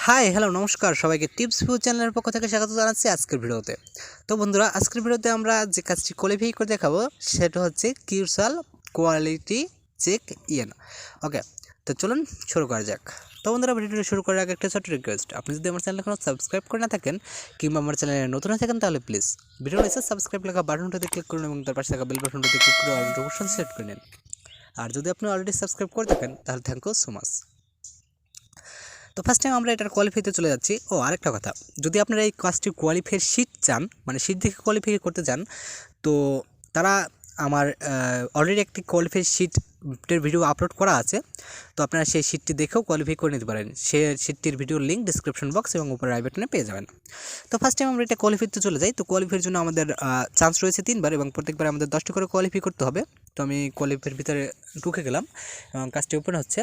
Hi hello নমস্কার সবাইকে tips view চ্যানেলের পক্ষ থেকে স্বাগত জানাচ্ছি আজকের ভিডিওতে। তো বন্ধুরা, আজকের ভিডিওতে আমরা যে কাজটি কোয়ালিফাই করে দেখাবো সেটা হচ্ছে কিউরসাল কোয়ালিটি চেক ইএন। ওকে, তো চলুন শুরু করা যাক। তো বন্ধুরা, ভিডিওটি শুরু করার আগে একটা ছোট্ট রিকোয়েস্ট, আপনি যদি আমার চ্যানেল এখনও সাবস্ক্রাইব করে না থাকেন কিংবা আমার চ্যানেলে নতুন হয়ে থাকেন তাহলে প্লিজ ভিডিও নিচে সাবস্ক্রাইব লেখা বাটনটাতে ক্লিক করুন এবং তার পাশে থাকা বেল বাটনটাতে ক্লিক করে অল অপশন সেট করে নিন। আর যদি আপনি অলরেডি সাবস্ক্রাইব করে থাকেন তাহলে থ্যাংক ইউ সো মাচ। তো ফার্স্ট টাইম আমরা এটার কোয়ালিফাইতে চলে যাচ্ছি। আরেকটা কথা, যদি আপনারা এই কাজটি কোয়ালিফাইয়ের শিট চান, মানে শিট থেকে কোয়ালিফাই করতে চান, তো তারা আমার অলরেডি একটি কোয়ালিফাই শিটের ভিডিও আপলোড করা আছে, তো আপনারা সেই শিটটি দেখেও কোয়ালিফাই করে নিতে পারেন। সে শিটটির ভিডিওর লিঙ্ক ডিসক্রিপশন বক্স এবং উপরে আই বাটনে পেয়ে যাবেন। তো ফার্স্ট টাইম আমরা এটা কোয়ালিফাইতে চলে যাই। তো কোয়ালিফাইয়ের জন্য আমাদের চান্স রয়েছে 3বার এবং প্রত্যেকবার আমাদের 10টি করে কোয়ালিফাই করতে হবে। তো আমি কোয়ালিফাইয়ের ভিতরে ঢুকে গেলাম এবং কাজটি ওপেন হচ্ছে।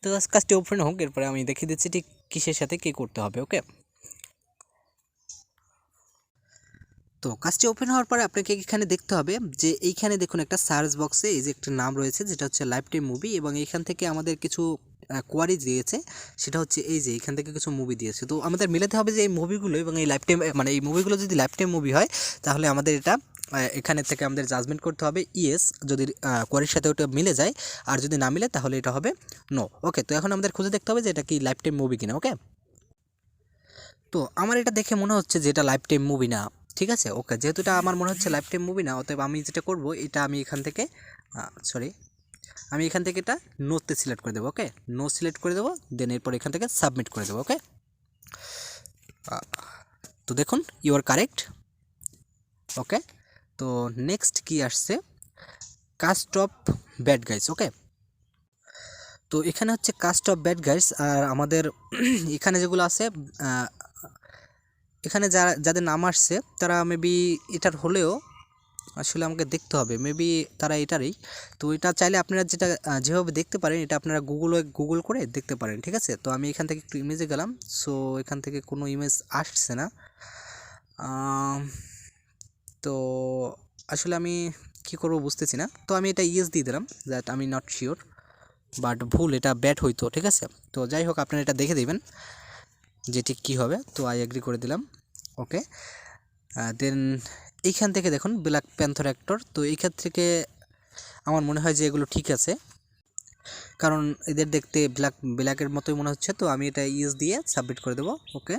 তো কাজটি ওপেন হোক, এরপরে আমি দেখিয়ে দিচ্ছি ঠিক কিসের সাথে কী করতে হবে। ওকে, তো কাজটি ওপেন হওয়ার পরে আপনাকে এখানে দেখতে হবে যে এইখানে দেখুন একটা সার্চ বক্সে এই যে একটা নাম রয়েছে যেটা হচ্ছে লাইফ টাইম মুভি, এবং এইখান থেকে আমাদের কিছু কোয়ারি দিয়েছে, সেটা হচ্ছে এই যে এইখান থেকে কিছু মুভি দিয়েছে। তো আমাদের মিলাতে হবে যে এই মুভিগুলো এবং এই লাইফ টাইম, মানে এই মুভিগুলো যদি লাইফ টাইম মুভি হয় তাহলে আমাদের এটা এখানে থেকে আমাদের জাজমেন্ট করতে হবে ইয়েস, যদি কোয়ারির সাথে ওটা মিলে যায়, আর যদি না মিলে তাহলে এটা হবে নো। ওকে, তো এখন আমাদের খুঁজে দেখতে হবে যে এটা কি লাইফ টাইম মুভি কিনা। ওকে, তো আমার এটা দেখে মনে হচ্ছে যে এটা লাইফ টাইম মুভি না। ঠিক আছে, ওকে, যেহেতু এটা আমার মনে হচ্ছে লাইফ টাইম মুভি না, অতএব আমি যেটা করব, এটা আমি এখান থেকে আমি এখান থেকে এটা নোতে সিলেক্ট করে দেবো। ওকে, নো সিলেক্ট করে দেবো, দেন এরপর এখান থেকে সাবমিট করে দেবো। ওকে, তো দেখুন ইউ আর কারেক্ট। ওকে, তো নেক্সট কি আসছে, কাস্ট অফ ব্যাড গাইস। ওকে, তো এখানে হচ্ছে কাস্ট অফ ব্যাড গাইস, আর আমাদের এখানে যেগুলো আছে, এখানে যাদের নাম আসছে তারা মেবি এটার হলেও আসলে আমাকে দেখতে হবে, মেবি তারা এটারই। তো এটা চাইলে আপনারা যেভাবে দেখতে পারেন, এটা আপনারা গুগল করে দেখতে পারেন। ঠিক আছে, তো আমি এখান থেকে একটু ইমেজে গেলাম। সো এখান থেকে কোনো ইমেজ আসছে না। তো আসলে আমি কি করব বুঝতেছি না। তো আমি এটা ইয়েস দিয়ে দিলাম, দ্যাট আমি নট শিওর, বাট ভুল, এটা ব্যাড হইতো। ঠিক আছে, তো যাই হোক আপনারা এটা দেখে দেবেন যে ঠিক কী হবে। তো আই এগ্রি করে দিলাম। ওকে, দেন এইখান থেকে দেখুন ব্ল্যাক প্যান্থার অ্যাক্টর। তো এইখান থেকে আমার মনে হয় যে এগুলো ঠিক আছে, কারণ এদের দেখতে ব্ল্যাকের মতোই মনে হচ্ছে। তো আমি এটা ইউজ দিয়ে সাবমিট করে দেবো। ওকে,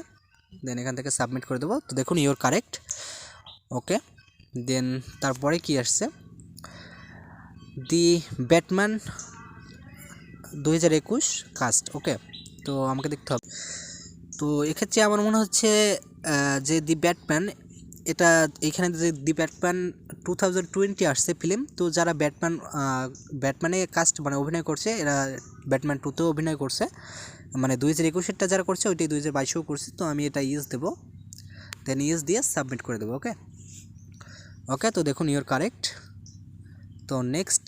দেন এখান থেকে সাবমিট করে দেবো। তো দেখুন ইউর কারেক্ট। ওকে, দেন তারপরে কি আসছে, দি ব্যাটম্যান 2021 কাস্ট। ওকে, তো আমাকে দেখতে হবে। তো এক্ষেত্রে আমার মনে হচ্ছে যে দি ব্যাটম্যান, এটা এইখানে যে দি ব্যাটম্যান 2020 আসছে ফিল্ম, তো যারা ব্যাটম্যানে কাস্ট মানে অভিনয় করছে, এরা ব্যাটম্যান 2তেও অভিনয় করছে, মানে 2021-এরটা যারা করছে ওইটাই 2022-এও করছে। তো আমি এটা ইউজ দেবো, দেন ইউজ দিয়ে সাবমিট করে দেবো। ওকে, ওকে, তো দেখুন ইউর কারেক্ট। তো নেক্সট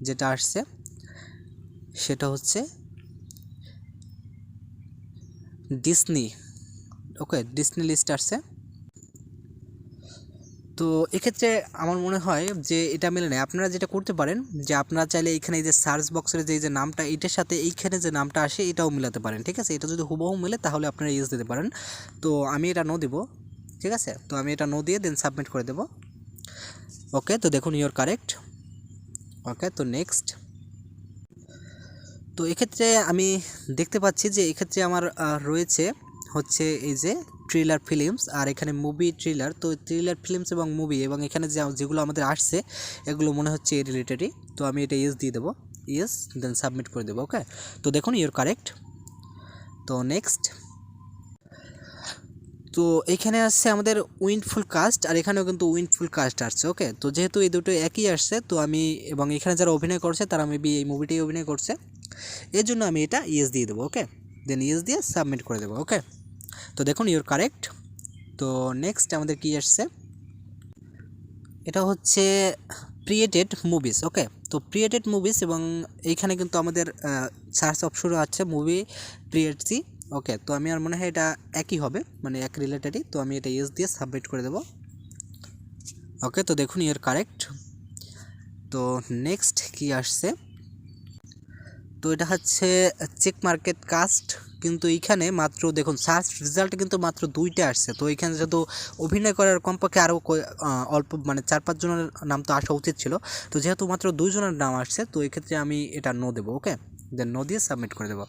যেটা আসছে সেটা হচ্ছে ডিসনি। ওকে, ডিসনি লিস্ট আসছে। তো এক্ষেত্রে আমার মনে হয় যে এটা মেলে নেয়। আপনারা যেটা করতে পারেন যে আপনারা চাইলে এইখানে এই যে সার্চ বক্সের যে নামটা, এইটার সাথে এইখানে যে নামটা আসে এটাও মিলাতে পারেন। ঠিক আছে, এটা যদি হুবহু মিলে তাহলে আপনারা ইউজ দিতে পারেন। তো আমি এটা নো দিব। ঠিক আছে, তো আমি এটা নো দিয়ে দেন সাবমিট করে দেব। ওকে, তো দেখুন ইউর কারেক্ট। ওকে, তো নেক্সট। তো এক্ষেত্রে আমি দেখতে পাচ্ছি যে এক্ষেত্রে আমার রয়েছে হচ্ছে এই যে থ্রিলার ফিল্মস, আর এখানে মুভি থ্রিলার। তো থ্রিলার ফিল্মস এবং মুভি, এবং এখানে যেগুলো আমাদের আসছে এগুলো মনে হচ্ছে এই রিলেটেডই। তো আমি এটা ইয়েস দিয়ে দেবো, ইয়েস, দেন সাবমিট করে দেবো। ওকে, তো দেখুন ইউর কারেক্ট। তো নেক্সট। তো এখানে আসছে আমাদের উইন্ডফুল কাস্ট, আর এখানেও কিন্তু উইন্ডফুল কাস্ট আসছে। ওকে, তো যেহেতু এই দুটো একই আসছে, তো আমি এবং এখানে যারা অভিনয় করছে তারা মেবি এই মুভিটাই অভিনয় করছে, এর জন্য আমি এটা ইয়েস দিয়ে দেবো। ওকে, দেন ইয়েস দিয়ে সাবমিট করে দেবো। ওকে, তো দেখুন ইউর কারেক্ট। তো নেক্সট আমাদের কি আসছে, এটা হচ্ছে ক্রিয়েটেড মুভিস। ওকে, তো ক্রিয়েটেড মুভিস, এবং এইখানে কিন্তু আমাদের সার্চ অপশনও আছে মুভি ক্রিয়েটসি। ওকে, তো আমি আর মনে হয় এটা একই হবে, মানে এক রিলেটেডই। তো আমি এটা ইয়েস দিয়ে সাবমিট করে দেবো। ওকে, তো দেখুন ইউর কারেক্ট। তো নেক্সট কি আসছে, তো এটা হচ্ছে চেক মার্কেট কাস্ট, কিন্তু এইখানে মাত্র দেখুন সার্চ রেজাল্টে কিন্তু মাত্র 2টা আসছে। তো এইখানে যেহেতু অভিনয় করার কমপক্ষে আরও অল্প মানে 4-5 জনের নাম তো আসা উচিত ছিল, তো যেহেতু মাত্র 2 জনের নাম আসছে তো এই ক্ষেত্রে আমি এটা নো দেবো। ওকে, দেন নো দিয়ে সাবমিট করে দেবো।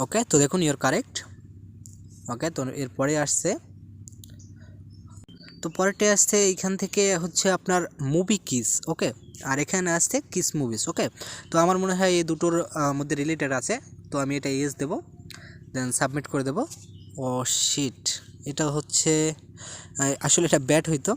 ওকে, তো দেখুন ইউর কারেক্ট। ওকে, তো এরপরে আসছে, তো পরেরটা আসছে এইখান থেকে হচ্ছে আপনার মুভি কিস। ওকে, আর এখানে আসছে কিস মুভিস। ওকে, তো আমার মনে হয় এই দুটোর মধ্যে রিলেটেড আছে, তো আমি এটা ইয়েস দেবো, দেন সাবমিট করে দেবো। ও শিট, এটা হচ্ছে আসলে এটা ব্যাড হইতো।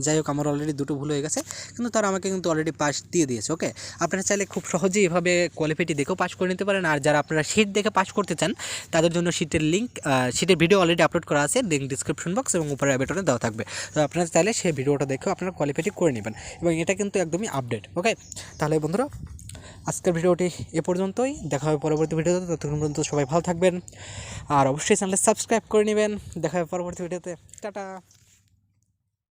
যাই হোক, আমার অলরেডি দুটো ভুল হয়ে গেছে, কিন্তু তারা আমাকে কিন্তু অলরেডি পাস দিয়ে দিয়েছে। ওকে, আপনারা চাইলে খুব সহজেই এভাবে কোয়ালিফাইটি দেখেও পাস করে নিতে পারেন। আর যারা আপনারা শিট দেখে পাস করতে চান তাদের জন্য শিটের লিঙ্ক, শিটের ভিডিও অলরেডি আপলোড করা আছে, লিঙ্ক ডিসক্রিপশন বক্স এবং উপরে আই বাটনে দেওয়া থাকবে। তো আপনারা চাইলে সেই ভিডিওটা দেখেও আপনারা কোয়ালিফাইটি করে নেবেন, এবং এটা কিন্তু একদমই আপডেট। ওকে, তাহলে বন্ধুরা আজকের ভিডিওটি এ পর্যন্তই, দেখা হবে পরবর্তী ভিডিওতে। ততক্ষণ পর্যন্ত সবাই ভালো থাকবেন, আর অবশ্যই চ্যানেলটা সাবস্ক্রাইব করে নেবেন। দেখা হবে পরবর্তী ভিডিওতে। টাটা।